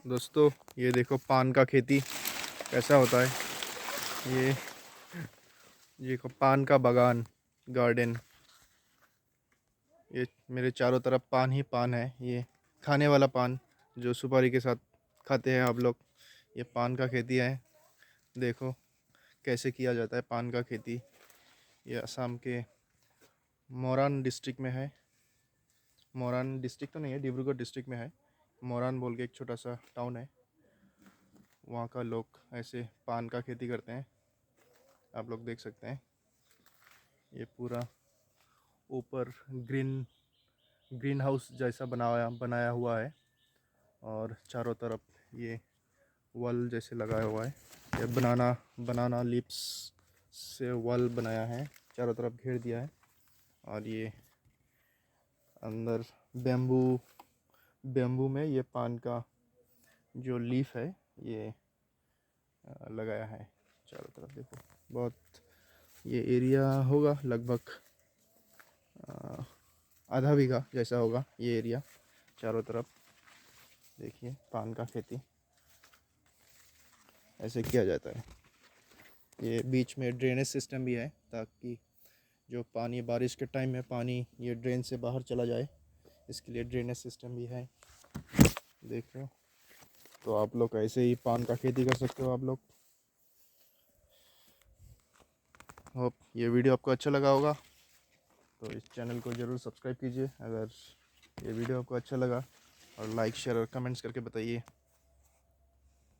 दोस्तों ये देखो पान का खेती कैसा होता है। ये देखो पान का बागान, गार्डन। ये मेरे चारों तरफ पान ही पान है। ये खाने वाला पान जो सुपारी के साथ खाते हैं आप लोग। ये पान का खेती है। देखो कैसे किया जाता है पान का खेती। ये असम के मोरान डिस्ट्रिक्ट में है। मोरान डिस्ट्रिक्ट तो नहीं है, डिब्रूगढ़ डिस्ट्रिक्ट में है। मोरान बोल के एक छोटा सा टाउन है। वहाँ का लोग ऐसे पान का खेती करते हैं। आप लोग देख सकते हैं ये पूरा ऊपर ग्रीन हाउस जैसा बनाया हुआ है और चारों तरफ ये वॉल जैसे लगाया हुआ है। ये बनाना लीव्स से वॉल बनाया है, चारों तरफ घेर दिया है। और ये अंदर बेम्बू में ये पान का जो लीफ है ये लगाया है चारों तरफ। देखो बहुत ये एरिया होगा लगभग आधा बीघा जैसा होगा ये एरिया चारों तरफ। देखिए पान का खेती ऐसे किया जाता है। ये बीच में ड्रेनेज सिस्टम भी है ताकि जो पानी बारिश के टाइम में पानी ये ड्रेन से बाहर चला जाए, इसके लिए ड्रेनेज सिस्टम भी है। देख रहे हो, तो आप लोग ऐसे ही पान का खेती कर सकते हो आप लोग। होप ये वीडियो आपको अच्छा लगा होगा, तो इस चैनल को ज़रूर सब्सक्राइब कीजिए अगर ये वीडियो आपको अच्छा लगा, और लाइक शेयर और कमेंट्स करके बताइए।